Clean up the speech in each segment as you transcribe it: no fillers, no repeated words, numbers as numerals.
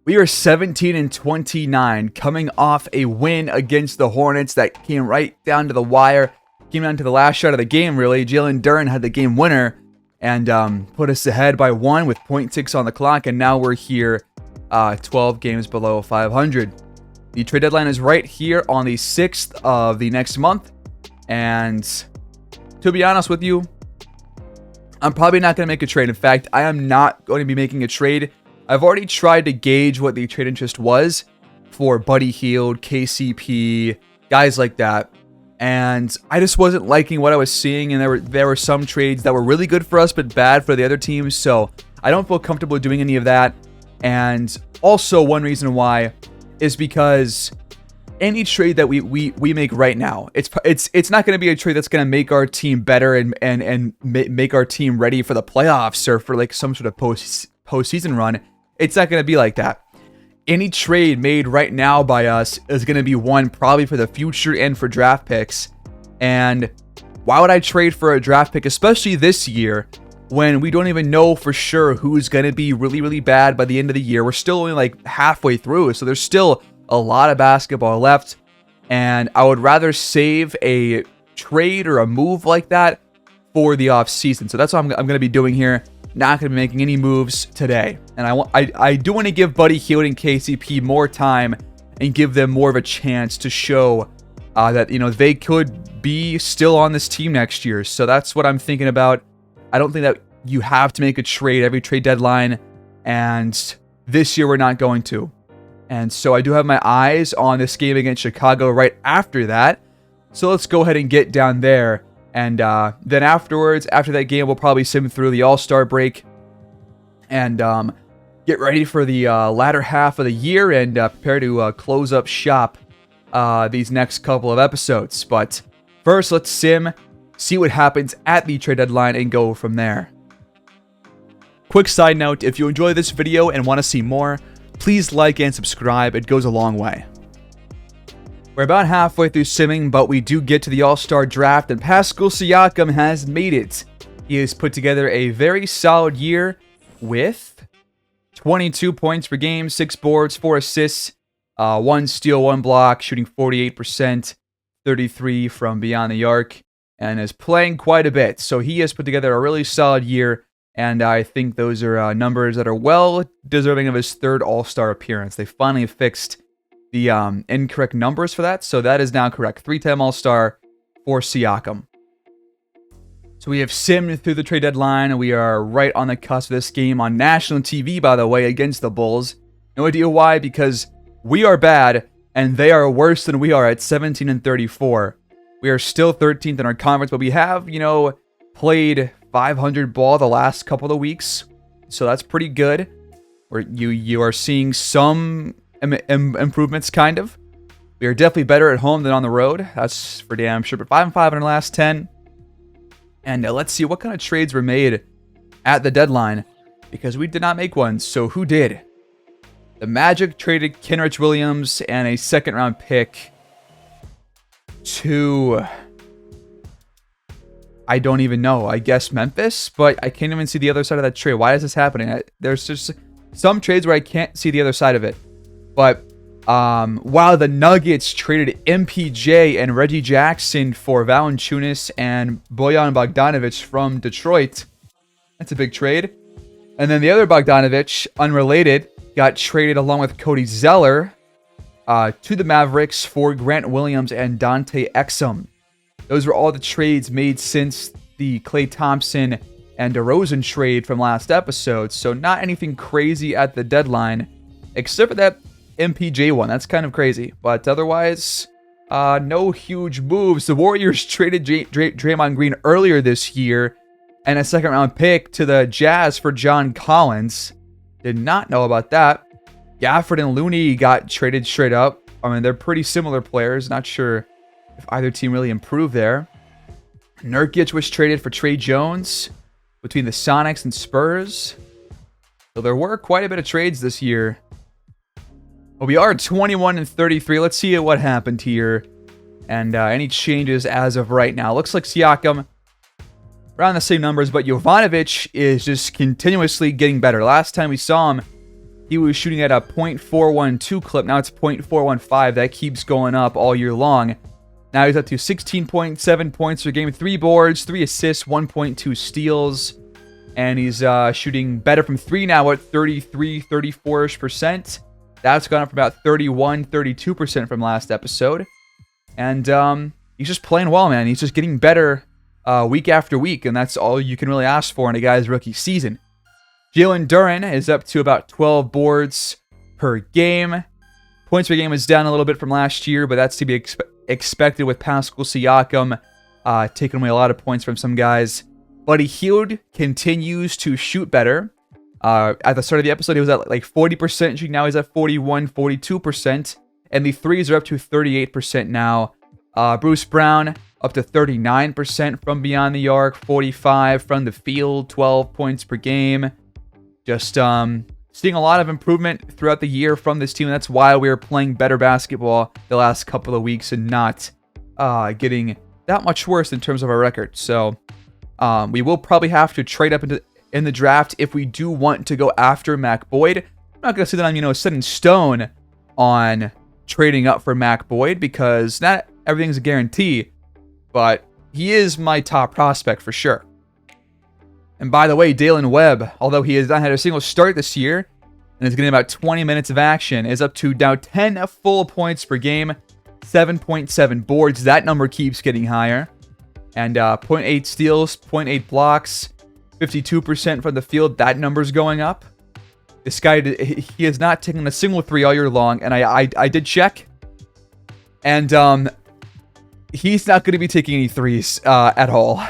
We are 17-29, coming off a win against the Hornets that came right down to the wire. Came down to the last shot of the game, really. Jalen Duren had the game winner and put us ahead by 1 with 0.6 on the clock. And now we're here 12 games below 500. The trade deadline is right here on the 6th of the next month. And to be honest with you, I'm probably not going to make a trade. In fact, I am not going to be making a trade. I've already tried to gauge what the trade interest was for Buddy Hield, KCP, guys like that. And I just wasn't liking what I was seeing. And there were some trades that were really good for us, but bad for the other teams. So I don't feel comfortable doing any of that. And also one reason why is because any trade that we make right now, it's not going to be a trade that's going to make our team better and make our team ready for the playoffs or for like some sort of postseason run. It's not going to be like that. Any trade made right now by us is going to be one probably for the future and for draft picks. And why would I trade for a draft pick, especially this year, when we don't even know for sure who's going to be really, really bad by the end of the year? We're still only like halfway through, so there's still a lot of basketball left. And I would rather save a trade or a move like that for the off season. So that's what I'm going to be doing here. Not going to be making any moves today. And I do want to give Buddy Hield and KCP more time and give them more of a chance to show that, they could be still on this team next year. So that's what I'm thinking about. I don't think that you have to make a trade every trade deadline. And this year we're not going to. And so I do have my eyes on this game against Chicago right after that. So let's go ahead and get down there. And then afterwards, after that game, we'll probably sim through the All-Star break and get ready for the latter half of the year and prepare to close up shop these next couple of episodes. But first, let's sim, see what happens at the trade deadline, and go from there. Quick side note, if you enjoy this video and want to see more, please like and subscribe. It goes a long way. We're about halfway through simming, but we do get to the All-Star draft, and Pascal Siakam has made it. He has put together a very solid year with 22 points per game, 6 boards, 4 assists, 1 steal, 1 block, shooting 48%, 33 from beyond the arc, and is playing quite a bit. So he has put together a really solid year, and I think those are numbers that are well deserving of his 3rd All-Star appearance. They finally fixed the incorrect numbers for that, so that is now correct. 3-time All-Star for Siakam. So we have simmed through the trade deadline, and we are right on the cusp of this game on national TV, by the way, against the Bulls. No idea why, because we are bad, and they are worse than we are at 17-34. We are still 13th in our conference, but we have, played 500 ball the last couple of weeks, so that's pretty good. Where you are seeing some improvements, kind of. We are definitely better at home than on the road. That's for damn sure. But 5-5 in our last 10. And let's see what kind of trades were made at the deadline, because we did not make one. So who did? The Magic traded Kenrich Williams and a 2nd-round pick to, I don't even know. I guess Memphis, but I can't even see the other side of that trade. Why is this happening? There's just some trades where I can't see the other side of it. But while the Nuggets traded MPJ and Reggie Jackson for Valanciunas and Bojan Bogdanovic from Detroit, that's a big trade. And then the other Bogdanovic, unrelated, got traded along with Cody Zeller to the Mavericks for Grant Williams and Dante Exum. Those were all the trades made since the Klay Thompson and DeRozan trade from last episode. So not anything crazy at the deadline, except for that MPJ one. That's kind of crazy. But otherwise, no huge moves. The Warriors traded Draymond Green earlier this year and a 2nd-round pick to the Jazz for John Collins. Did not know about that. Gafford and Looney got traded straight up. I mean, they're pretty similar players. Not sure if either team really improved there. Nurkic was traded for Trey Jones between the Sonics and Spurs. So there were quite a bit of trades this year. Well, we are 21-33. Let's see what happened here and any changes as of right now. Looks like Siakam around the same numbers, but Jovanovic is just continuously getting better. Last time we saw him, He was shooting at a .412 clip. Now it's .415. That keeps going up all year long. Now he's up to 16.7 points per game, 3 boards, 3 assists, 1.2 steals. And he's shooting better from 3 now at 33, 34-ish%. That's gone up from about 31, 32% from last episode. And he's just playing well, man. He's just getting better week after week, and that's all you can really ask for in a guy's rookie season. Jalen Duren is up to about 12 boards per game. Points per game is down a little bit from last year, but that's to be expected with Pascal Siakam taking away a lot of points from some guys. Buddy Hield continues to shoot better. At the start of the episode, he was at like 40% shooting. Now he's at 41, 42%. And the threes are up to 38% now. Bruce Brown up to 39% from beyond the arc, 45 from the field, 12 points per game. Just seeing a lot of improvement throughout the year from this team. That's why we are playing better basketball the last couple of weeks and not getting that much worse in terms of our record. So we will probably have to trade up in the draft if we do want to go after Mac Boyd. I'm not going to say that I'm set in stone on trading up for Mac Boyd because not everything's a guarantee, but he is my top prospect for sure. And by the way, Dalen Webb, although he has not had a single start this year and is getting about 20 minutes of action, is up to now 10 full points per game, 7.7 boards. That number keeps getting higher. And 0.8 steals, 0.8 blocks, 52% from the field. That number's going up. This guy, he has not taken a single 3 all year long, and I did check. And he's not going to be taking any 3s at all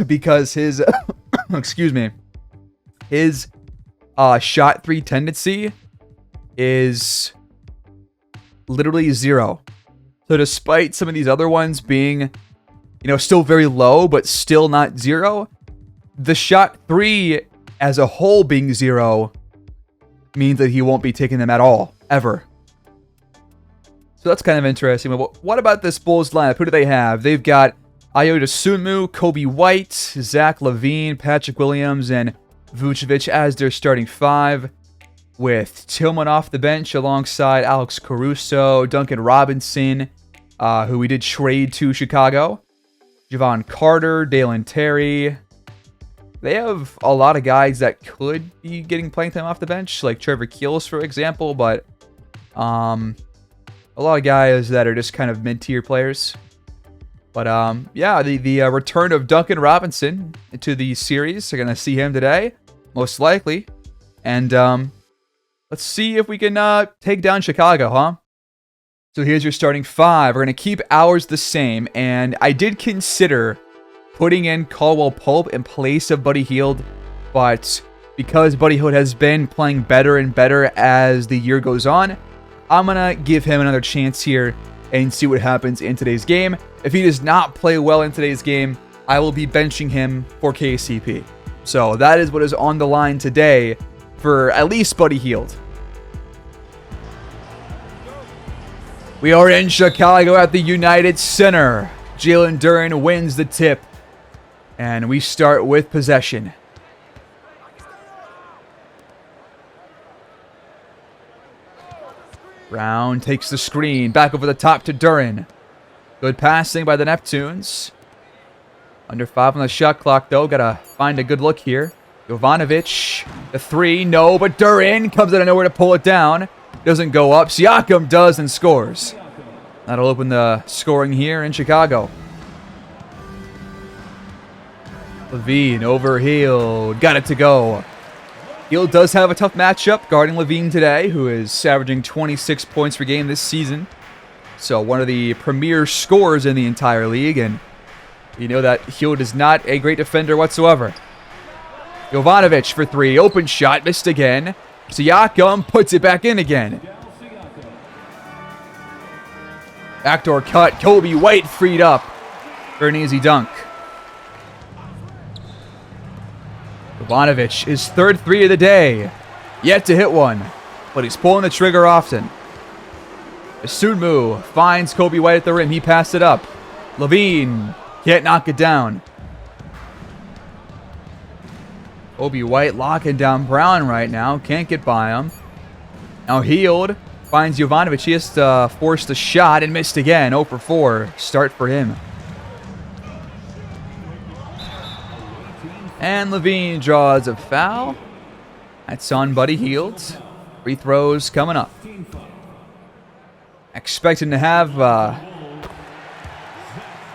because his excuse me, his shot 3 tendency is literally 0. So despite some of these other ones being still very low but still not 0, the shot 3 as a whole being 0 means that he won't be taking them at all ever. So that's kind of interesting. But what about this Bulls lineup? Who do they have? They've got Ayo Dosunmu, Kobe White, Zach LaVine, Patrick Williams, and Vucevic as their starting 5, with Tillman off the bench alongside Alex Caruso, Duncan Robinson, who we did trade to Chicago, Javon Carter, Dalen Terry. They have a lot of guys that could be getting playing time off the bench, like Trevor Keels, for example, but a lot of guys that are just kind of mid-tier players. But yeah, the return of Duncan Robinson to the series. They're going to see him today, most likely. And let's see if we can take down Chicago, huh? So here's your starting 5. We're going to keep ours the same. And I did consider putting in Caldwell Pope in place of Buddy Hield. But because Buddy Hield has been playing better and better as the year goes on, I'm going to give him another chance here and see what happens in today's game. If he does not play well in today's game, I will be benching him for KCP. So that is what is on the line today for at least Buddy Hield. We are in Chicago at the United Center. Jalen Duren wins the tip. And we start with possession. Brown takes the screen. Back over the top to Duren. Good passing by the Neptunes. Under 5 on the shot clock, though. Gotta find a good look here. Jovanovic. The 3. No, but Duren comes out of nowhere to pull it down. Doesn't go up. Siakam does and scores. That'll open the scoring here in Chicago. LaVine over Hield. Got it to go. Hield does have a tough matchup guarding LaVine today, who is averaging 26 points per game this season. So one of the premier scorers in the entire league, and you know that Hield is not a great defender whatsoever. Jovanovic for 3. Open shot. Missed again. Siakam puts it back in again. Backdoor cut. Kobe White freed up for an easy dunk. Jovanovic, his third 3 of the day. Yet to hit one, but he's pulling the trigger often. Dosunmu finds Kobe White at the rim. He passed it up. LaVine can't knock it down. Kobe White locking down Brown right now. Can't get by him. Now Healed finds Jovanovic. He has to force the shot and missed again. 0 for 4. Start for him. And Levine draws a foul. That's on Buddy Healed. Free throws coming up. Expecting to have a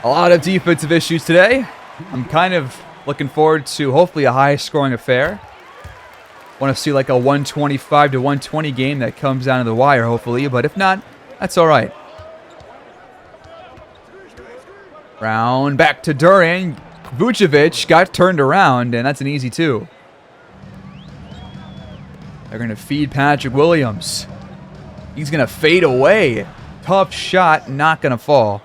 lot of defensive issues today. I'm kind of looking forward to hopefully a high-scoring affair. Want to see like a 125 to 120 game that comes down to the wire, hopefully. But if not, that's all right. Brown back to Duran. Vucevic got turned around, and that's an easy 2. They're going to feed Patrick Williams. He's going to fade away. Tough shot, not going to fall.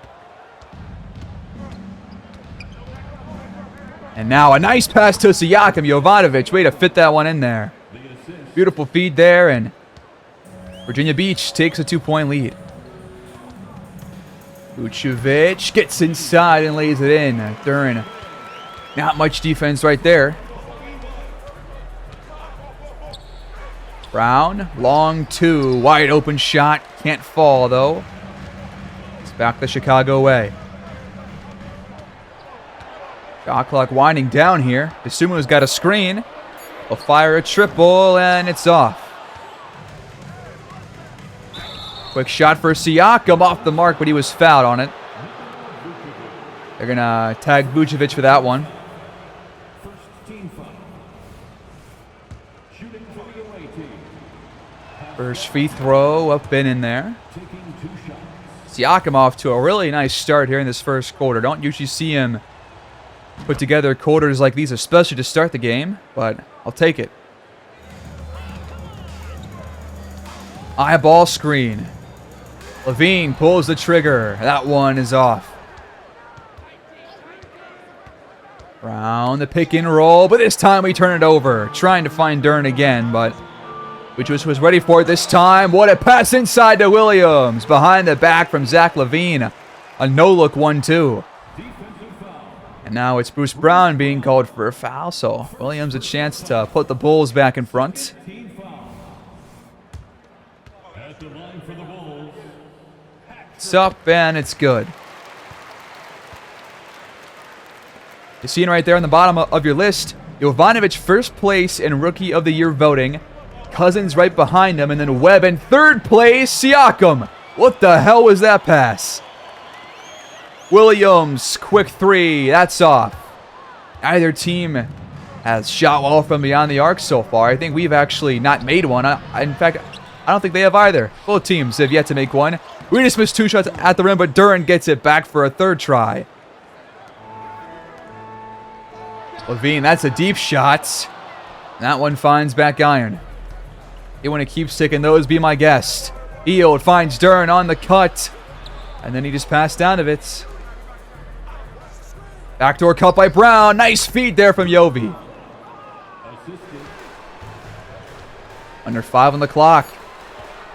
And now a nice pass to Siakam. Jovanovic, way to fit that one in there. Beautiful feed there, and Virginia Beach takes a 2-point lead. Vucevic gets inside and lays it in. Duran, not much defense right there. Brown, long 2, wide open shot. Can't fall, though. It's back the Chicago way. Shot clock winding down here. Desumu's got a screen. Will fire a triple, and it's off. Quick shot for Siakam, off the mark, but he was fouled on it. They're going to tag Vucevic for that one. First free throw up and in there. Siakam off to a really nice start here in this first quarter. Don't usually see him put together quarters like these, especially to start the game, but I'll take it. Eyeball screen. Levine pulls the trigger. That one is off. Brown, the pick and roll, but this time we turn it over. Trying to find Duran again, but Vucevic was ready for it this time. What a pass inside to Williams. Behind the back from Zach LaVine. A no-look 1-2. And now it's Bruce Brown being called for a foul, so Williams a chance to put the Bulls back in front. It's up, and it's good. You're seeing right there on the bottom of your list, Jovanovic first place in Rookie of the Year voting. Cousins right behind him, and then Webb in third place. Siakam. What the hell was that pass? Williams, quick 3. That's off. Either team has shot well from beyond the arc so far. I think we've actually not made one. In fact, I don't think they have either. Both teams have yet to make one. We just missed 2 shots at the rim, but Duran gets it back for a 3rd try. Levine, that's a deep shot. That one finds back iron. You want to keep sticking those, be my guest. Healed finds Duran on the cut. And then he just passed down of it. Backdoor cut by Brown. Nice feed there from Yovi. Under 5 on the clock.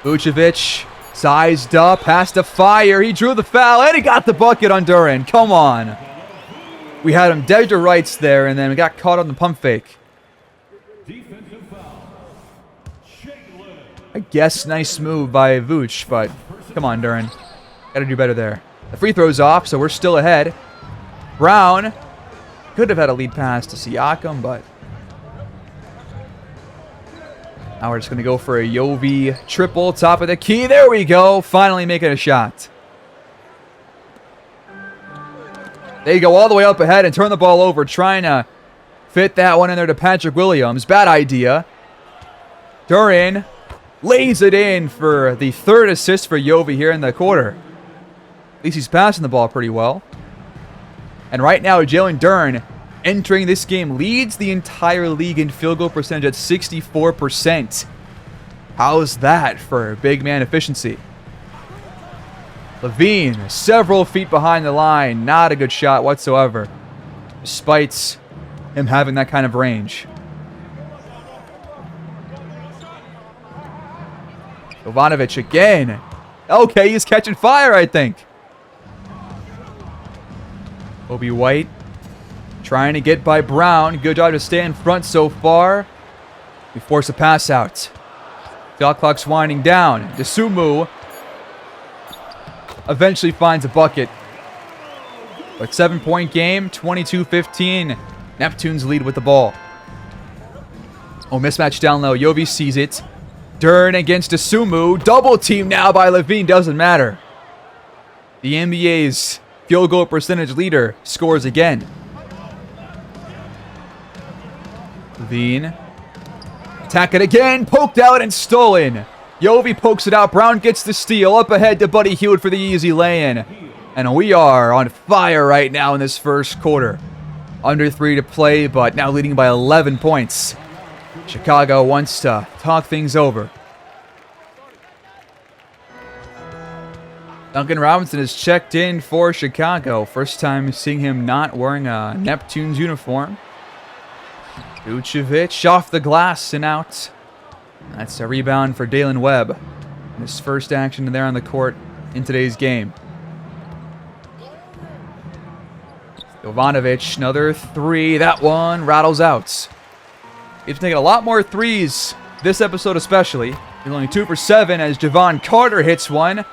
Vucevic sized up, has to fire. He drew the foul, and he got the bucket on Duran. Come on. We had him dead to rights there, and then we got caught on the pump fake. I guess nice move by Vooch, but come on, Duran. Got to do better there. The free throw's off, so we're still ahead. Brown could have had a lead pass to Siakam, but now we're just going to go for a Yovi triple, top of the key. There we go. Finally making a shot. They go all the way up ahead and turn the ball over, trying to fit that one in there to Patrick Williams. Bad idea. Duran lays it in for the 3rd assist for Yovi here in the quarter. At least he's passing the ball pretty well. And right now, Jalen Duran, entering this game, leads the entire league in field goal percentage at 64%. How's that for big man efficiency? Levine, several feet behind the line. Not a good shot whatsoever, despite him having that kind of range. Jovanovic again. Okay, he's catching fire, I think. Obi White trying to get by Brown. Good job to stay in front so far. We force a pass out. Shot clock's winding down. Dosunmu eventually finds a bucket. But 7-point game, 22-15. Neptunes lead with the ball. Oh, mismatch down low. Yovi sees it. Dern against Dosunmu. Double team now by Levine. Doesn't matter. The NBA's field goal percentage leader scores again. Levine. Attack it again. Poked out and stolen. Yovi pokes it out. Brown gets the steal. Up ahead to Buddy Hield for the easy lay-in. And we are on fire right now in this first quarter. Under 3 to play, but now leading by 11 points. Chicago wants to talk things over. Duncan Robinson has checked in for Chicago. First time seeing him not wearing a Neptunes uniform. Vucevic off the glass and out. That's a rebound for Dalen Webb. His first action there on the court in today's game. Jovanovic, another three. That one rattles out. He's taking a lot more threes this episode especially. He's only 2 for 7 as Javon Carter hits one.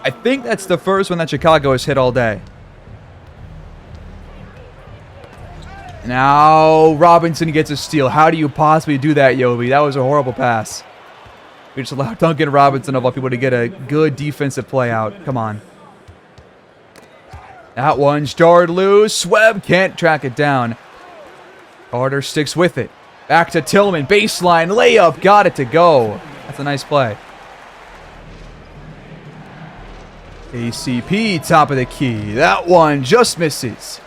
I think that's the first one that Chicago has hit all day. Now Robinson gets a steal. How do you possibly do that, Yovi? That was a horrible pass. We just allowed Duncan Robinson of all people to get a good defensive play out. Come on. That one's jarred loose. Webb can't track it down. Carter sticks with it. Back to Tillman. Baseline layup. Got it to go. That's a nice play. ACP, top of the key. That one just misses.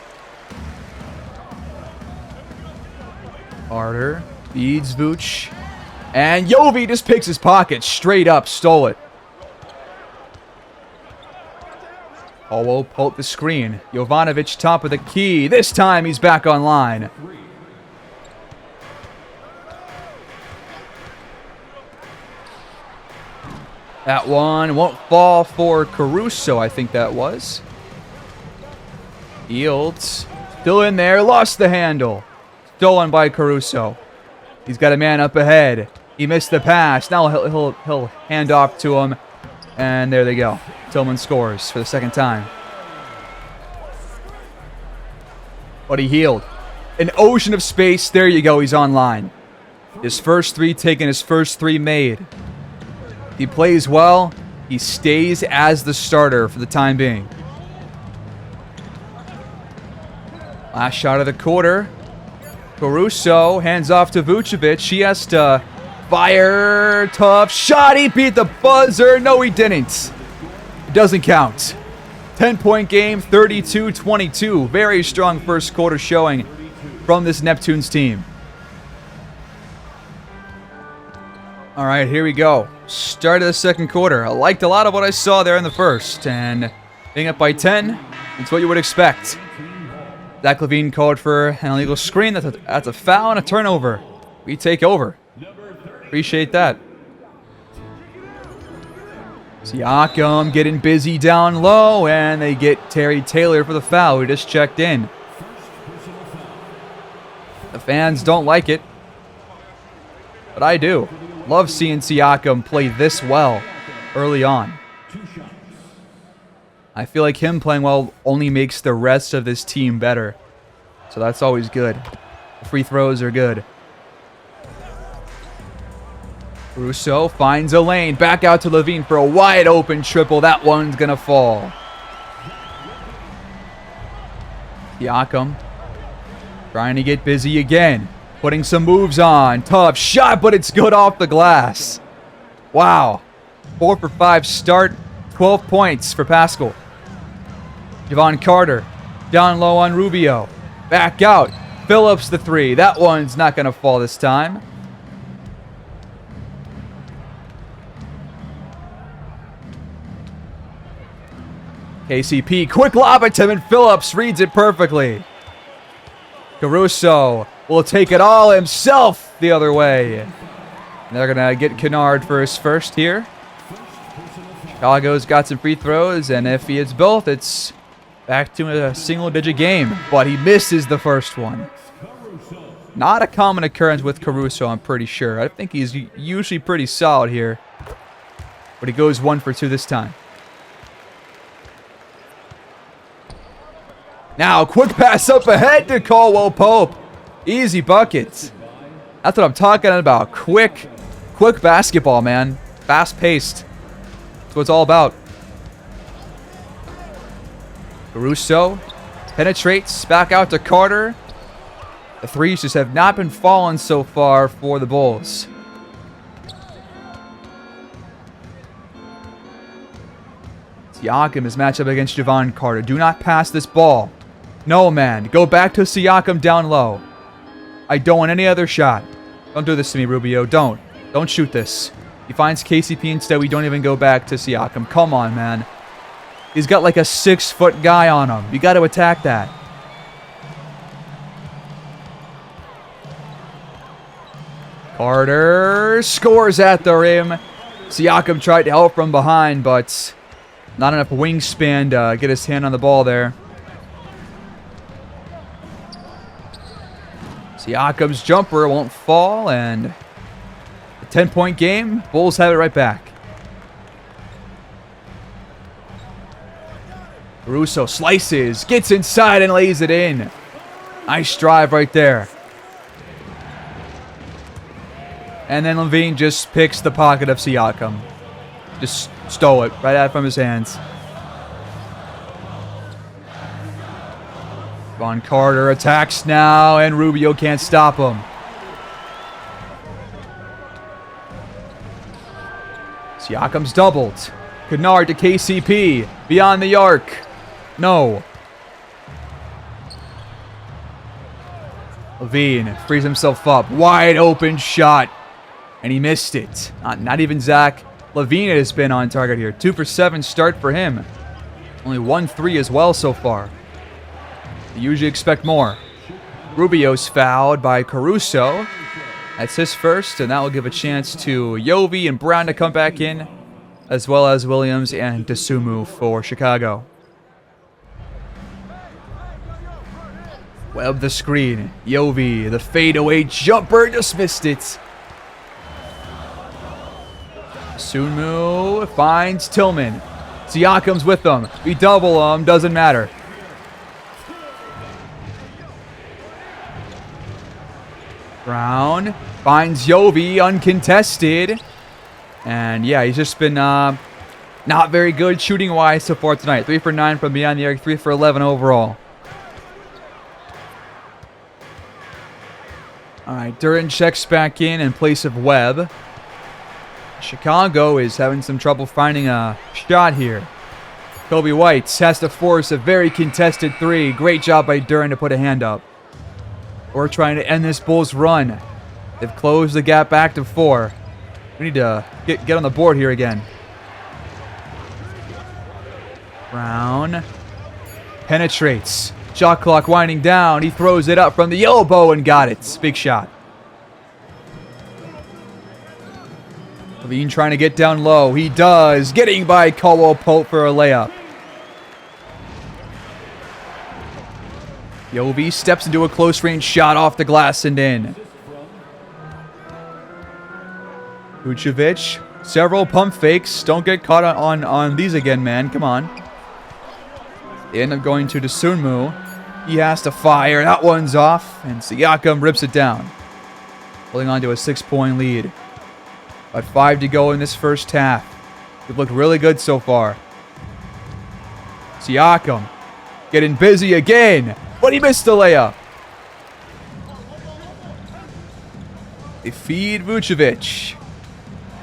Carter feeds Vooch. And Yovi just picks his pocket straight up. Stole it. Howell pulled the screen. Jovanovic, top of the key. This time he's back online. That one won't fall for Caruso, I think that was. Fields still in there. Lost the handle. Stolen by Caruso. He's got a man up ahead. He missed the pass. Now he'll hand off to him. And there they go. Tillman scores for the second time. Buddy Hield. An ocean of space. There you go. He's online. His first three taken. His first three made. He plays well. He stays as the starter for the time being. Last shot of the quarter. Caruso hands off to Vucevic. He has to fire. Tough shot. He beat the buzzer. No, he didn't. It doesn't count. 10-point game, 32-22. Very strong first quarter showing from this Neptunes team. All right, here we go. Start of the second quarter. I liked a lot of what I saw there in the first. And being up by 10, it's what you would expect. Zach LaVine called for an illegal screen. That's a foul and a turnover. We take over. Appreciate that. Siakam getting busy down low, and they get Terry Taylor for the foul. We just checked in. The fans don't like it, but I do. Love seeing Siakam play this well early on. I feel like him playing well only makes the rest of this team better. So that's always good. The free throws are good. Russo finds a lane. Back out to Levine for a wide open triple. That one's going to fall. Siakam trying to get busy again. Putting some moves on. Tough shot, but it's good off the glass. Wow. 4 for 5 start. 12 points for Pascal. Javon Carter down low on Rubio. Back out. Phillips the three. That one's not going to fall this time. KCP, quick lob at Tim, and Phillips reads it perfectly. Caruso will take it all himself the other way. And they're going to get Kennard for his first here. Chicago's got some free throws, and if he hits both, it's back to a single-digit game. But he misses the first one. Not a common occurrence with Caruso, I'm pretty sure. I think he's usually pretty solid here. But he goes 1 for 2 this time. Now, quick pass up ahead to Caldwell Pope. Easy buckets. That's what I'm talking about. Quick basketball, man. Fast-paced. That's what it's all about. Caruso penetrates back out to Carter. The threes just have not been falling so far for the Bulls. Siakam is matched up against Javon Carter. Do not pass this ball. No, man. Go back to Siakam down low. I don't want any other shot. Don't do this to me, Rubio. Don't. Don't shoot this. He finds KCP instead. We don't even go back to Siakam. Come on, man. He's got like a 6-foot guy on him. You got to attack that. Carter scores at the rim. Siakam tried to help from behind, but not enough wingspan to get his hand on the ball there. Siakam's jumper won't fall, and a 10-point game. Bulls have it right back. Caruso slices, gets inside, and lays it in. Nice drive right there. And then Levine just picks the pocket of Siakam. Just stole it right out from his hands. Von Carter attacks now, and Rubio can't stop him. Siakam's doubled. Kennard to KCP. Beyond the arc. No. Levine frees himself up. Wide open shot. And he missed it. Not even Zach Levine has been on target here. 2 for 7 start for him. Only 1 3 as well so far. You usually expect more. Rubio's fouled by Caruso. That's his first, and that will give a chance to Yovi and Brown to come back in, as well as Williams and Dosunmu for Chicago. Webb the screen. Yovi, the fadeaway jumper, just missed it. Dosunmu finds Tillman. Siakam's with them. We double him, doesn't matter. Brown finds Yovi uncontested. And yeah, he's just been not very good shooting-wise so far tonight. 3 for 9 from beyond the arc, 3 for 11 overall. All right, Duran checks back in place of Webb. Chicago is having some trouble finding a shot here. Kobe White has to force a very contested 3. Great job by Duran to put a hand up. We're trying to end this Bulls run. They've closed the gap back to 4. We need to get on the board here again. Brown penetrates. Shot clock winding down. He throws it up from the elbow and got it. Big shot. Levine trying to get down low. He does. Getting by Caldwell Pope for a layup. Yovi steps into a close range shot off the glass and in. Vucevic, several pump fakes. Don't get caught on these again, man. Come on. They end up going to Dosunmu. He has to fire. That one's off. And Siakam rips it down. Holding on to a 6-point lead. About 5 to go in this first half. They've looked really good so far. Siakam getting busy again. But he missed the layup. They feed Vucevic.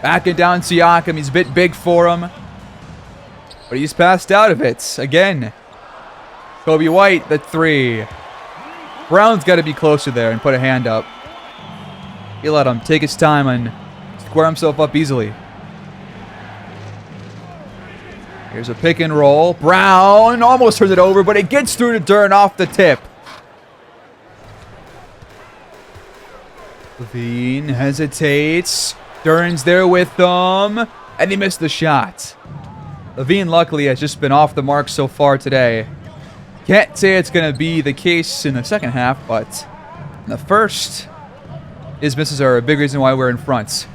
Backing down Siakam. He's a bit big for him. But he's passed out of it. Again. Kobe White, the 3. Brown's got to be closer there and put a hand up. He let him take his time and square himself up easily. Here's a pick and roll. Brown almost turns it over, but it gets through to Duran off the tip. Levine hesitates. Duran's there with them, and he missed the shot. Levine, luckily, has just been off the mark so far today. Can't say it's going to be the case in the second half, but And the first is misses are a big reason why we're in front.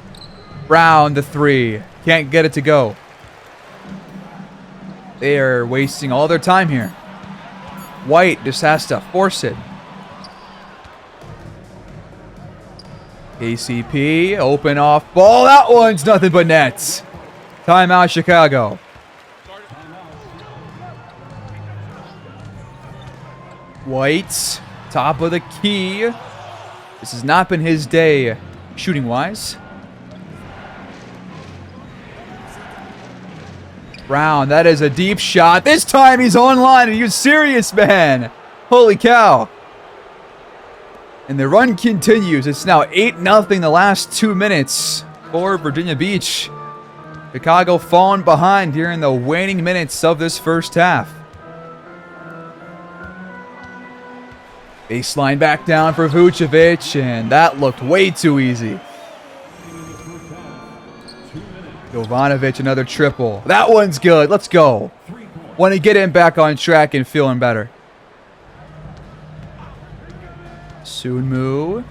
Brown, the three. Can't get it to go. They are wasting all their time here. White just has to force it. KCP, open off ball. That one's nothing but nets. Timeout, Chicago. White, top of the key. This has not been his day shooting-wise. Brown, that is a deep shot. This time he's online. Are you serious, man? Holy cow. And the run continues. It's now 8-0 the last 2 minutes for Virginia Beach. Chicago falling behind here in the waning minutes of this first half. Baseline back down for Vucevic, and that looked way too easy. Jovanovic, another triple. That one's good. Let's go. Want to get him back on track and feeling better. Sunmu.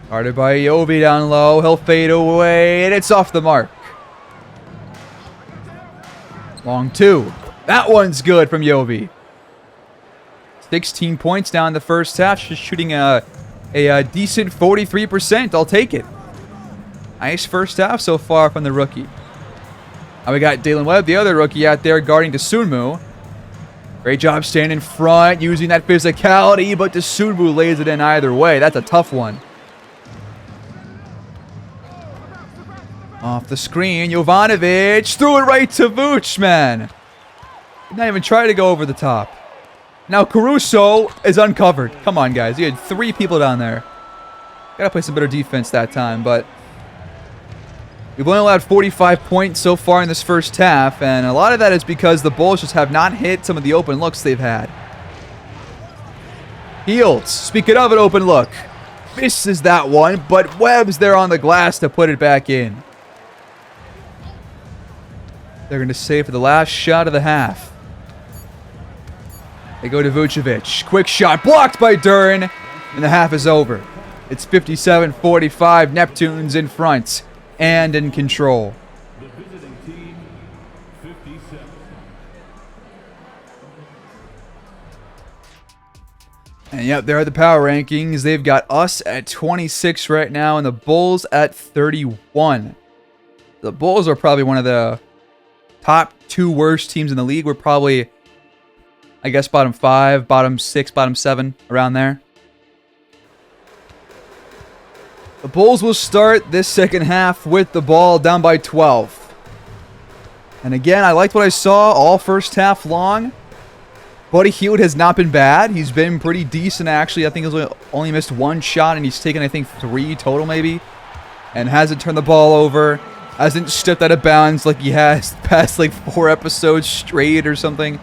Guarded by Yobi down low. He'll fade away, and it's off the mark. Long two. That one's good from Yobi. 16 points down in the first half. Just shooting a decent 43%. I'll take it. Nice first half so far from the rookie. Now we got Dalen Webb, the other rookie out there, guarding Sunmu. Great job staying in front, using that physicality, but Sunmu lays it in either way. That's a tough one. Off the screen, Jovanovic threw it right to Vooch, man. Did not even try to go over the top. Now Caruso is uncovered. Come on, guys. You had 3 people down there. Gotta play some better defense that time, but we've only allowed 45 points so far in this first half, and a lot of that is because the Bulls just have not hit some of the open looks they've had. Fields, speaking of an open look, misses that one, but Webb's there on the glass to put it back in. They're going to save for the last shot of the half. They go to Vucevic. Quick shot blocked by Duren, and the half is over. It's 57-45, Neptunes in front and in control. The visiting team, 57. And yep, there are the power rankings. They've got us at 26 right now and the Bulls at 31. The Bulls are probably one of the top 2 worst teams in the league. We're probably, I guess, bottom 5, bottom 6, bottom 7, around there. The Bulls will start this second half with the ball down by 12. And again, I liked what I saw all first half long. Buddy Hield has not been bad. He's been pretty decent, actually. I think he's only missed 1 shot, and he's taken, I think, 3 total, maybe. And hasn't turned the ball over. Hasn't stepped out of bounds like he has the past, like, 4 episodes straight or something.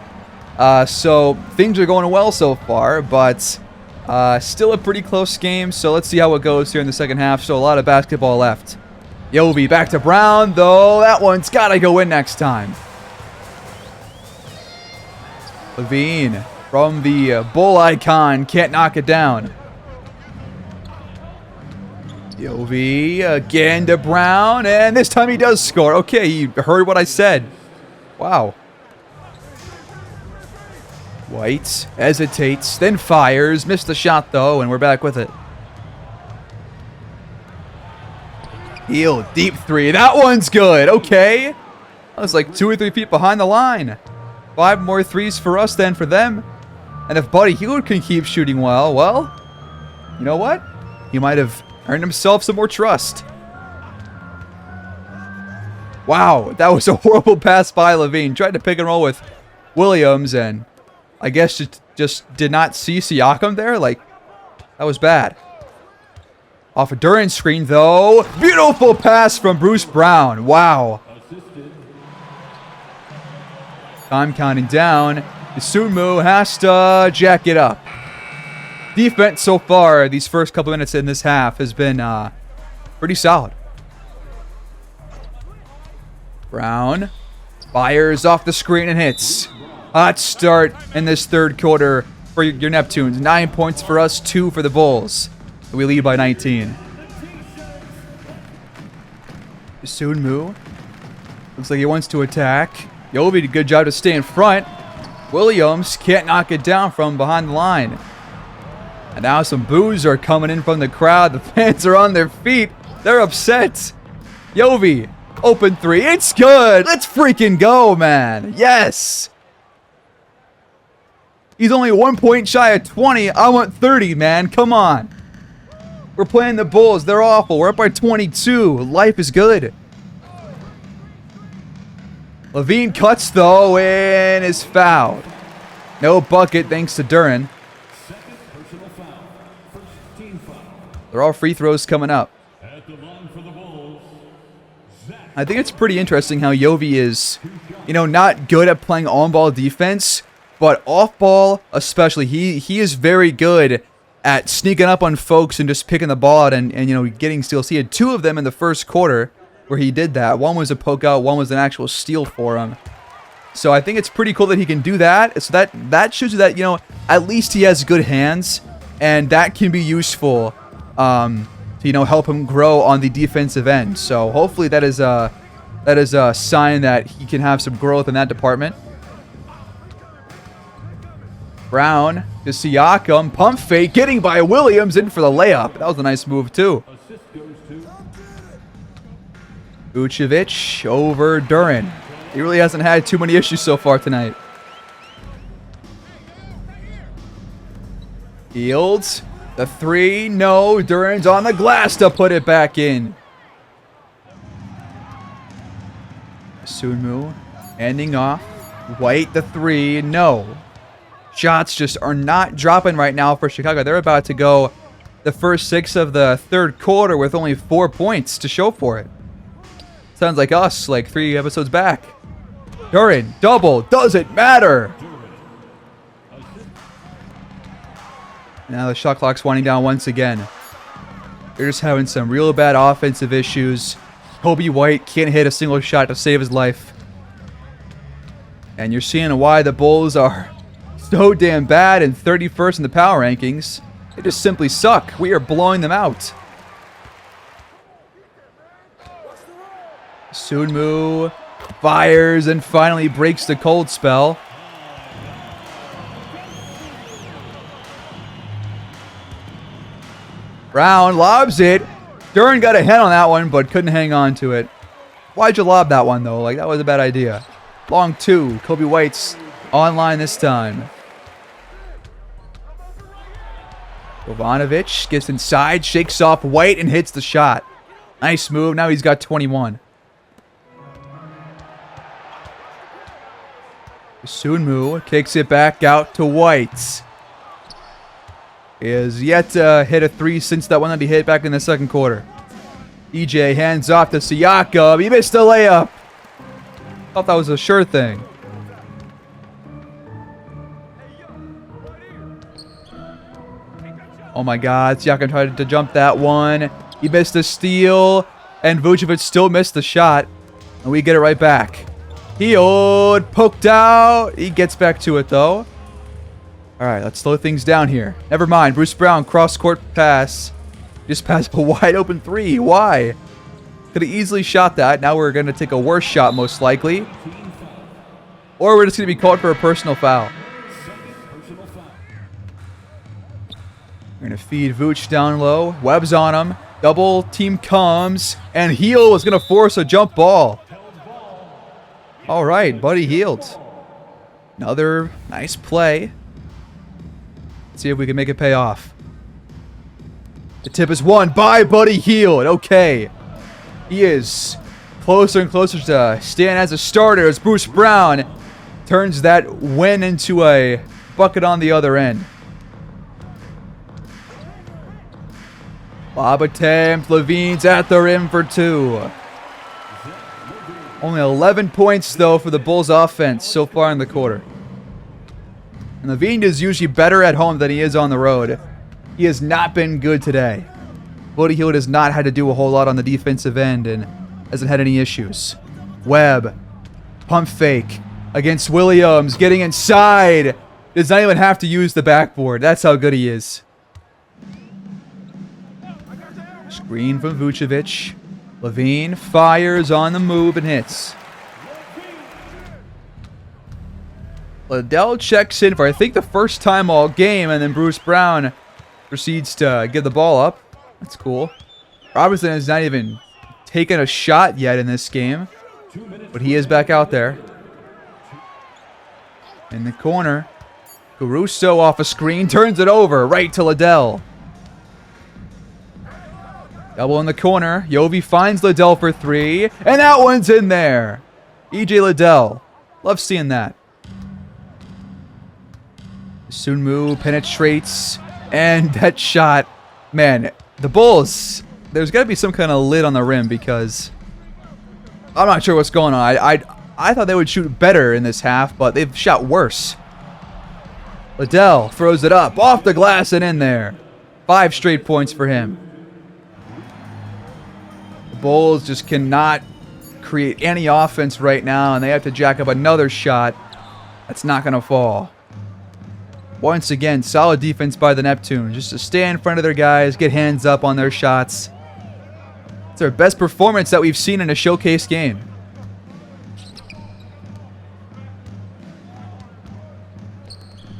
So things are going well so far, but still a pretty close game. So let's see how it goes here in the second half. So a lot of basketball left. Yobi back to Brown, though. That one's got to go in next time. Levine from the Bull icon can't knock it down. Yobi again to Brown, and this time he does score. Okay, he heard what I said. Wow. White hesitates, then fires. Missed the shot, though, and we're back with it. Hield, deep 3. That one's good. Okay. That was like 2 or 3 feet behind the line. 5 more threes for us than for them. And if Buddy Hield can keep shooting well, you know what? He might have earned himself some more trust. Wow, that was a horrible pass by Levine. Tried to pick and roll with Williams, and I guess just did not see Siakam there. Like, that was bad. Off a Duren screen, though. Beautiful pass from Bruce Brown. Wow. Time counting down. Sunmu has to jack it up. Defense so far, these first couple minutes in this half, has been pretty solid. Brown fires off the screen and hits. Hot start in this third quarter for your Neptunes. 9 points for us, 2 for the Bulls. We lead by 19. Sunmu. Looks like he wants to attack. Yovi did a good job to stay in front. Williams can't knock it down from behind the line. And now some boos are coming in from the crowd. The fans are on their feet. They're upset. Yovi, open three. It's good. Let's freaking go, man. Yes. He's only 1 point shy of 20. I want 30, man. Come on. We're playing the Bulls. They're awful. We're up by 22. Life is good. Levine cuts, though, and is fouled. No bucket thanks to Duren. Second personal foul. First team foul. They're all free throws coming up. At the line for the Bulls, Zach. I think it's pretty interesting how Yovi is, not good at playing on-ball defense, but off-ball especially. He is very good at sneaking up on folks and just picking the ball out and getting steals. He had 2 of them in the first quarter where he did that. One was a poke out, one was an actual steal for him. So I think it's pretty cool that he can do that. So that shows you that, at least he has good hands, and that can be useful to, help him grow on the defensive end. So hopefully that is a sign that he can have some growth in that department. Brown to Siakam, pump fake, getting by Williams, in for the layup. That was a nice move too. Assist goes to Vucevic over Duren. He really hasn't had too many issues so far tonight. Fields, the 3, no. Duren's on the glass to put it back in. Sunmu ending off. White, the 3, no. Shots just are not dropping right now for Chicago. They're about to go the first 6 of the third quarter with only 4 points to show for it. Sounds like us, like 3 episodes back. Duren, double, doesn't matter. Now the shot clock's winding down once again. They're just having some real bad offensive issues. Kobe White can't hit a single shot to save his life. And you're seeing why the Bulls are so damn bad and 31st in the power rankings. They just simply suck. We are blowing them out. Sunmu fires and finally breaks the cold spell. Brown lobs it. Duren got a head on that one, but couldn't hang on to it. Why'd you lob that one, though? That was a bad idea. Long 2. Kobe White's online this time. Jovanovic gets inside, shakes off White, and hits the shot. Nice move. Now he's got 21. Sunmu kicks it back out to White. He has yet to hit a 3 since that one that he hit back in the second quarter. EJ hands off to Siakam. He missed the layup. Thought that was a sure thing. Oh my God, Siakam tried to jump that one. He missed the steal, and Vucevic still missed the shot. And we get it right back. Healed, poked out. He gets back to it, though. All right, let's slow things down here. Never mind. Bruce Brown, cross-court pass. Just passed a wide-open 3. Why? Could have easily shot that. Now we're going to take a worse shot, most likely. Or we're just going to be called for a personal foul. We're going to feed Vooch down low. Webb's on him. Double team comes. And Heel is going to force a jump ball. All right, Buddy Hield. Another nice play. Let's see if we can make it pay off. The tip is won by Buddy Hield. Okay. He is closer and closer to staying as a starter as Bruce Brown turns that win into a bucket on the other end. Lob attempt. Levine's at the rim for 2. Only 11 points, though, for the Bulls offense so far in the quarter. And Levine is usually better at home than he is on the road. He has not been good today. Buddy Hield has not had to do a whole lot on the defensive end and hasn't had any issues. Webb, pump fake against Williams, getting inside. Does not even have to use the backboard. That's how good he is. Screen from Vucevic. Levine fires on the move and hits. Liddell checks in for, I think, the first time all game, and then Bruce Brown proceeds to give the ball up. That's cool. Robertson has not even taken a shot yet in this game, but he is back out there. In the corner, Caruso off a screen, turns it over, right to Liddell. Double in the corner. Yovi finds Liddell for three, and that one's in there. E.J. Liddell. Love seeing that. Sunmu penetrates, and that shot, man, the Bulls, there's got to be some kind of lid on the rim because I'm not sure what's going on. I thought they would shoot better in this half, but they've shot worse. Liddell throws it up, off the glass and in there. 5 straight points for him. The Bulls just cannot create any offense right now, and they have to jack up another shot. That's not going to fall. Once again, solid defense by the Neptunes. Just to stay in front of their guys, get hands up on their shots. It's their best performance that we've seen in a showcase game.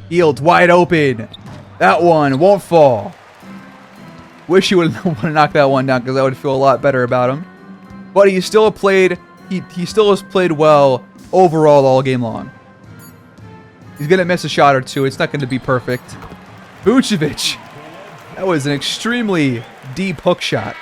Fields wide open. That one won't fall. Wish he would have knocked that one down because I would feel a lot better about him. But he still played. He still has played well overall all game long. He's going to miss a shot or two. It's not going to be perfect. Vucevic. That was an extremely deep hook shot.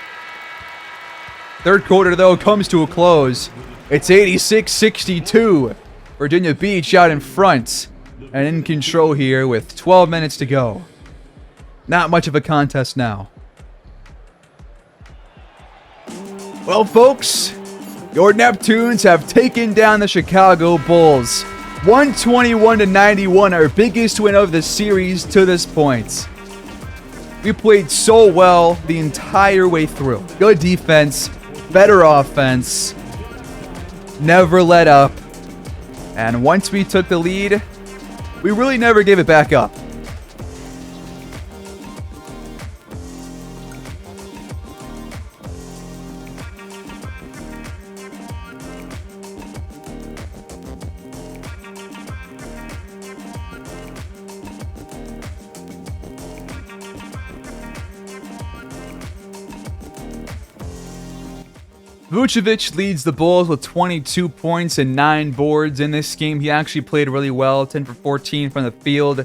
Third quarter, though, comes to a close. It's 86-62. Virginia Beach out in front and in control here with 12 minutes to go. Not much of a contest now. Well, folks, your Neptunes have taken down the Chicago Bulls. 121-91, our biggest win of the series to this point. We played so well the entire way through. Good defense, better offense, never let up. And once we took the lead, we really never gave it back up. Vucevic leads the Bulls with 22 points and 9 boards in this game. He actually played really well, 10 for 14 from the field.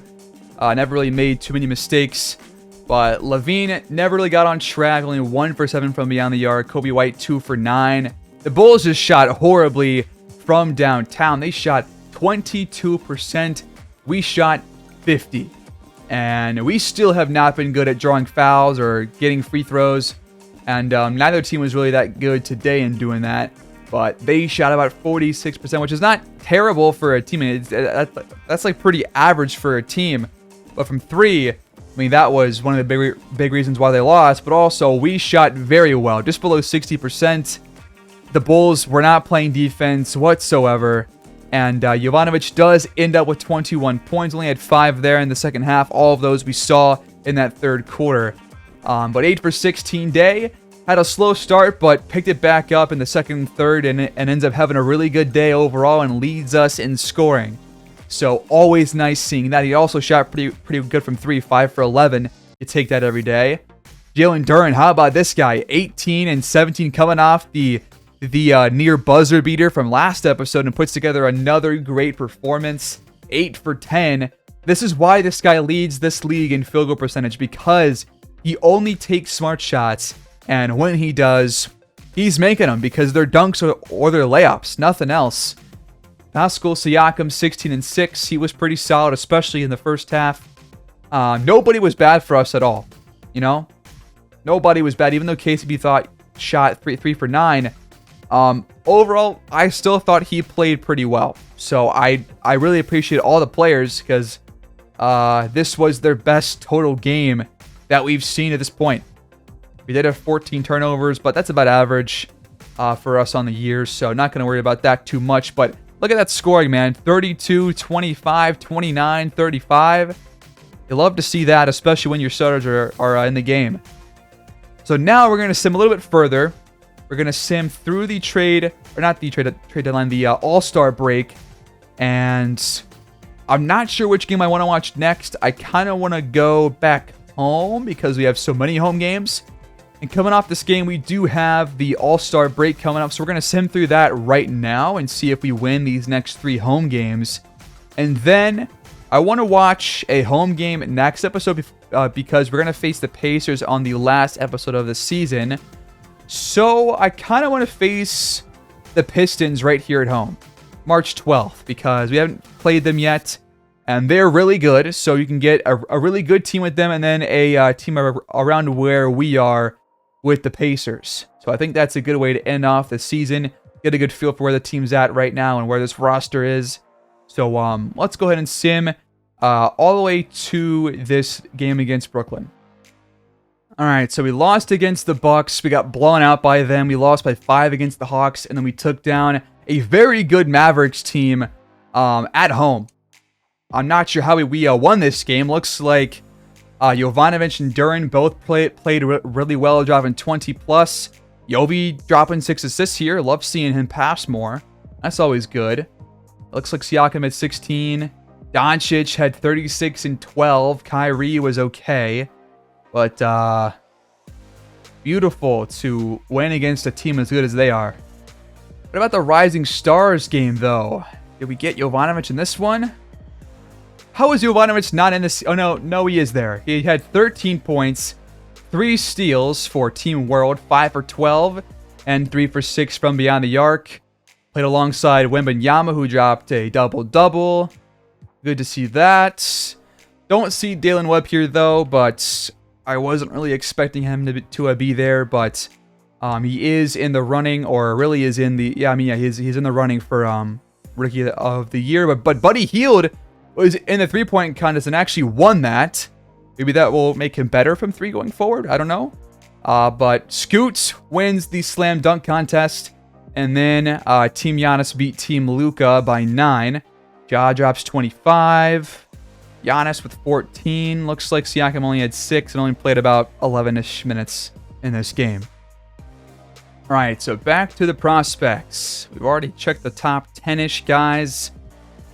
Never really made too many mistakes. But Levine never really got on track, only 1 for 7 from beyond the arc. Kobe White 2 for 9. The Bulls just shot horribly from downtown. They shot 22%. We shot 50%. And we still have not been good at drawing fouls or getting free throws. And neither team was really that good today in doing that. But they shot about 46%, which is not terrible for a team. That's like pretty average for a team. But from 3, I mean, that was one of the big reasons why they lost. But also, we shot very well, just below 60%. The Bulls were not playing defense whatsoever. And Jovanovic does end up with 21 points. Only had 5 there in the second half. All of those we saw in that third quarter. But 8 for 16 day. Had a slow start, but picked it back up in the second and third and ends up having a really good day overall and leads us in scoring. So always nice seeing that. He also shot pretty good from 3, 5 for 11. You take that every day. Jalen Duren, how about this guy? 18 and 17 coming off the near buzzer beater from last episode and puts together another great performance. 8 for 10. This is why this guy leads this league in field goal percentage, because he only takes smart shots, and when he does, he's making them because they're dunks or they're layups, nothing else. Pascal Siakam, 16 and 6. He was pretty solid, especially in the first half. Nobody was bad for us at all, you know? Nobody was bad, even though KCP shot 3 for 9. Overall, I still thought he played pretty well. So I really appreciate all the players because this was their best total game that we've seen at this point. We did have 14 turnovers, but that's about average for us on the year, so not going to worry about that too much. But Look at that scoring, man. 32, 25, 29, 35. You love to see that, especially when your starters are in the game. So now we're going to sim a little bit further. We're going to sim through the trade, or not the trade deadline, the All-Star break. And I'm not sure which game I want to watch next. I kind of want to go back home because we have so many home games. And coming off this game, we do have the All-Star break coming up. So we're going to sim through that right now and see if we win these next 3 home games. And then I want to watch a home game next episode because we're going to face the Pacers on the last episode of the season. So I kind of want to face the Pistons right here at home, March 12th, because we haven't played them yet. And they're really good. So you can get a really good team with them and then a team around where we are with the Pacers. So I think that's a good way to end off the season. Get a good feel for where the team's at right now and where this roster is. So let's go ahead and sim all the way to this game against Brooklyn. All right, so we lost against the Bucks. We got blown out by them. We lost by 5 against the Hawks, and then we took down a very good Mavericks team at home. I'm not sure how we won this game. Looks like Jovanovic and Duren both played really well, driving 20+. Jovi dropping 6 assists here. Love seeing him pass more. That's always good. Looks like Siakam had 16. Doncic had 36 and 12. Kyrie was okay. But beautiful to win against a team as good as they are. What about the Rising Stars game, though? Did we get Jovanovic in this one? How is Jovanovic not in this? Oh, no, he is there. He had 13 points, 3 steals for Team World, 5 for 12, and 3 for 6 from beyond the arc. Played alongside Wembanyama, who dropped a double-double. Good to see that. Don't see Dalen Webb here, though, but I wasn't really expecting him to be there. But he is in the running, or really is in the... he's in the running for Rookie of the Year. But Buddy Hield was in the three-point contest and actually won that. Maybe that will make him better from 3 going forward. I don't know. But Scoot wins the slam dunk contest. And then Team Giannis beat Team Luka by 9. Ja drops 25. Giannis with 14. Looks like Siakam only had 6 and only played about 11-ish minutes in this game. All right, so back to the prospects. We've already checked the top 10-ish guys.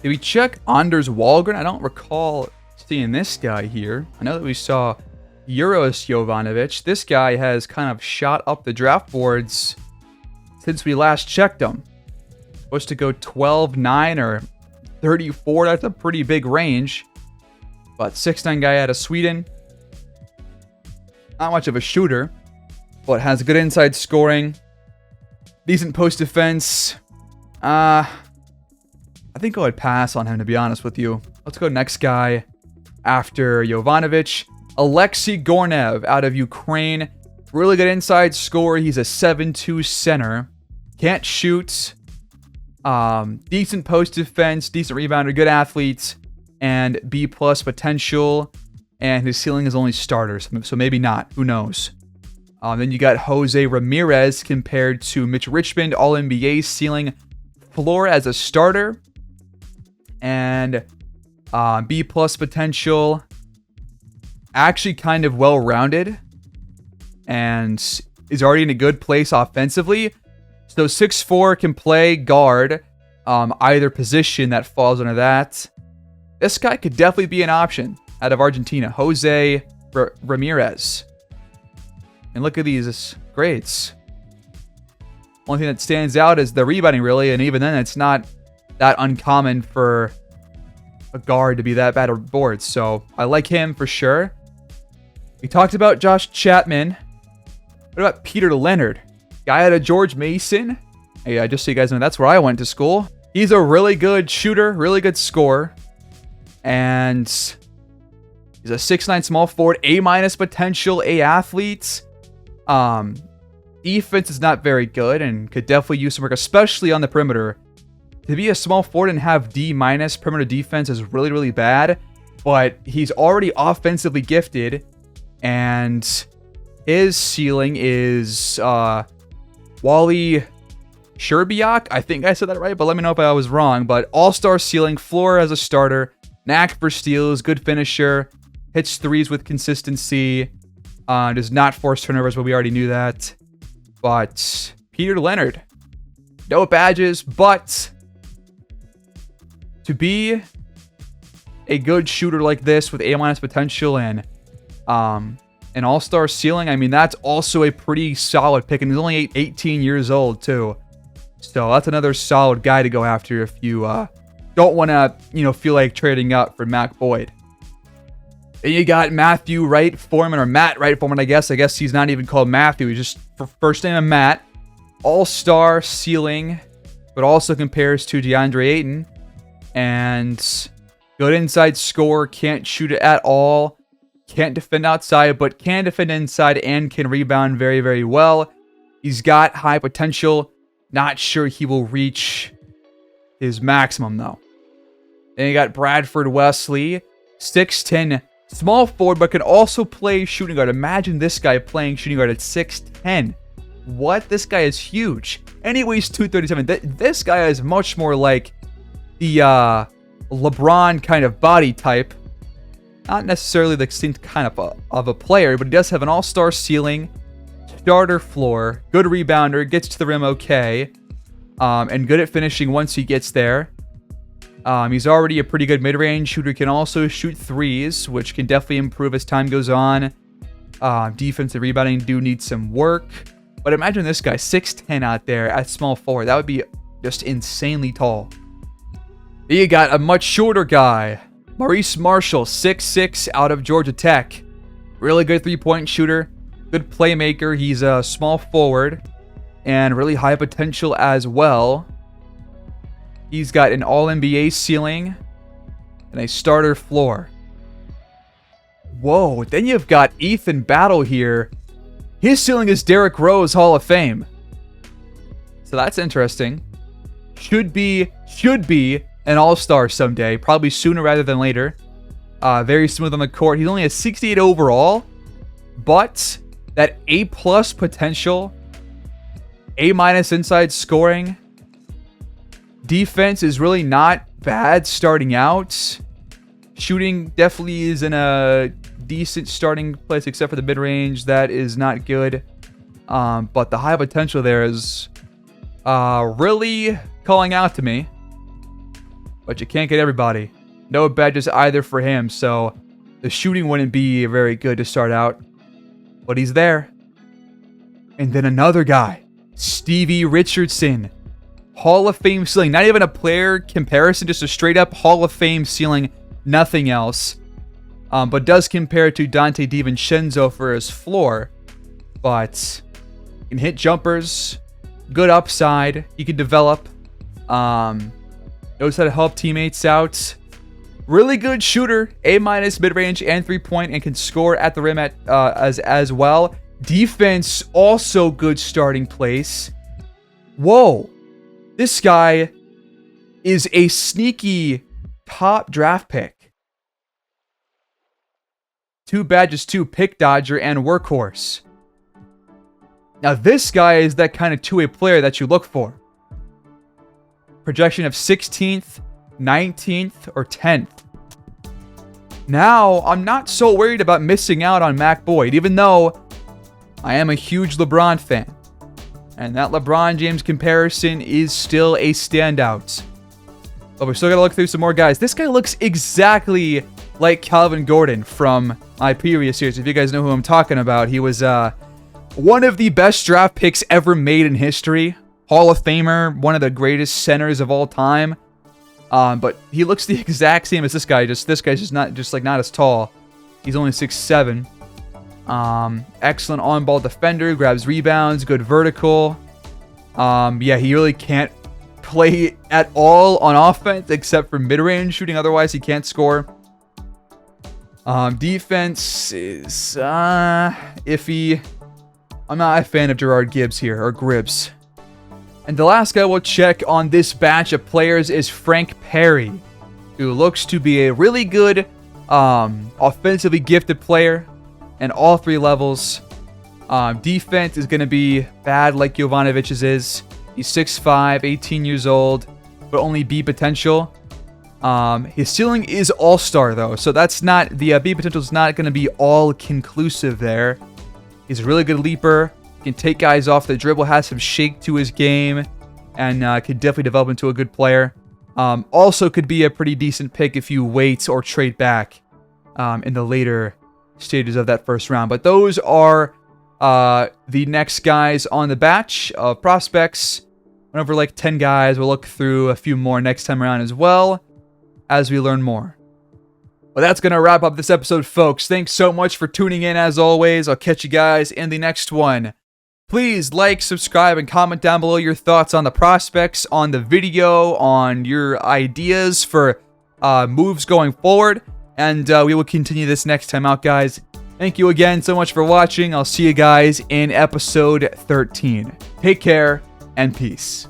Did we check Anders Wahlgren? I don't recall seeing this guy here. I know that we saw Euros Jovanovic. This guy has kind of shot up the draft boards since we last checked him. Supposed to go 12, 9, or 34. That's a pretty big range. But 6'9" guy out of Sweden. Not much of a shooter, but has good inside scoring. Decent post defense. I think I would pass on him, to be honest with you. Let's go next guy after Jovanovic. Alexei Gornev out of Ukraine. Really good inside scorer. He's a 7'2" center. Can't shoot. Decent post defense. Decent rebounder. Good athlete. And B+ potential. And his ceiling is only starters. So maybe not. Who knows? Then you got Jose Ramirez compared to Mitch Richmond. All-NBA ceiling. Floor as a starter. And B+ potential. Actually kind of well-rounded. And is already in a good place offensively. So 6'4", can play guard. Either position that falls under that. This guy could definitely be an option out of Argentina. Jose Ramirez. And look at these grades. Only thing that stands out is the rebounding, really. And even then, it's not that uncommon for a guard to be that bad at boards. So I like him for sure. We talked about Josh Chapman. What about Peter Leonard? Guy out of George Mason. Hey, just so you guys know, that's where I went to school. He's a really good shooter, really good scorer. And he's a 6'9" small forward, A- potential, A athlete. Defense is not very good and could definitely use some work, especially on the perimeter. To be a small forward and have D- perimeter defense is really, really bad. But he's already offensively gifted. And his ceiling is Wally Sherbiak. I think I said that right, but let me know if I was wrong. But all-star ceiling, floor as a starter, knack for steals, good finisher, hits threes with consistency, does not force turnovers, but we already knew that. But Peter Leonard, no badges, but to be a good shooter like this with A- potential and an all-star ceiling, I mean, that's also a pretty solid pick, and he's only 18 years old too. So that's another solid guy to go after if you don't want to, feel like trading up for Mac Boyd. Then you got Matthew Wright Foreman, or Matt Wright Foreman, I guess. I guess he's not even called Matthew. He's just first name of Matt. All-star ceiling, but also compares to DeAndre Ayton. And good inside scorer, can't shoot it at all. Can't defend outside, but can defend inside and can rebound very, very well. He's got high potential. Not sure he will reach his maximum, though. Then you got Bradford Wesley, 6'10", small forward, but can also play shooting guard. Imagine this guy playing shooting guard at 6'10". What? This guy is huge. And he weighs 237. This guy is much more like the LeBron kind of body type. Not necessarily the same kind of a player, but he does have an all-star ceiling, starter floor, good rebounder, gets to the rim okay, and good at finishing once he gets there. He's already a pretty good mid-range shooter, can also shoot threes, which can definitely improve as time goes on. Defensive rebounding do need some work. But imagine this guy, 6'10" out there at small forward. That would be just insanely tall. Then you got a much shorter guy, Maurice Marshall, 6'6", out of Georgia Tech. Really good three-point shooter, good playmaker. He's a small forward and really high potential as well. He's got an All-NBA ceiling and a starter floor. Whoa, then you've got Ethan Battle here. His ceiling is Derrick Rose Hall of Fame. So that's interesting. Should be an all-star someday. Probably sooner rather than later. Very smooth on the court. He's only a 68 overall. But that A+ potential. A- inside scoring. Defense is really not bad starting out. Shooting definitely is in a decent starting place, except for the mid-range. That is not good. But the high potential there is really calling out to me. But you can't get everybody. No badges either for him, so the shooting wouldn't be very good to start out. But he's there. And then another guy, Stevie Richardson. Hall of Fame ceiling. Not even a player comparison, just a straight up Hall of Fame ceiling. Nothing else. But does compare to Dante DiVincenzo for his floor. But can hit jumpers. Good upside. He can develop. Knows how to help teammates out. Really good shooter. A- mid-range and 3-point, and can score at the rim as well. Defense, also good starting place. Whoa. This guy is a sneaky top draft pick. 2 badges too, pick dodger and workhorse. Now this guy is that kind of two-way player that you look for. Projection of 16th, 19th, or 10th. Now, I'm not so worried about missing out on Mac Boyd, even though I am a huge LeBron fan. And that LeBron James comparison is still a standout. But we're still going to look through some more guys. This guy looks exactly like Calvin Gordon from my previous series. If you guys know who I'm talking about, he was one of the best draft picks ever made in history. Hall of Famer, one of the greatest centers of all time. But he looks the exact same as this guy. This guy's just not as tall. He's only 6'7". Excellent on-ball defender, grabs rebounds, good vertical. Yeah, he really can't play at all on offense except for mid-range shooting. Otherwise, he can't score. Defense is iffy. I'm not a fan of Gerard Gibbs here, or Gribbs. And the last guy we'll check on this batch of players is Frank Perry, who looks to be a really good offensively gifted player in all 3 levels. Defense is going to be bad like Jovanovic's is. He's 6'5", 18 years old, but only B potential. His ceiling is all-star though, so that's not the B potential is not going to be all conclusive there. He's a really good leaper. Can take guys off the dribble, has some shake to his game, and could definitely develop into a good player. Also could be a pretty decent pick if you wait or trade back in the later stages of that first round. But those are the next guys on the batch of prospects. Went over like 10 guys. We'll look through a few more next time around as well as we learn more. Well, that's going to wrap up this episode, folks. Thanks so much for tuning in as always. I'll catch you guys in the next one. Please like, subscribe, and comment down below your thoughts on the prospects, on the video, on your ideas for moves going forward. And we will continue this next time out, guys. Thank you again so much for watching. I'll see you guys in episode 13. Take care and peace.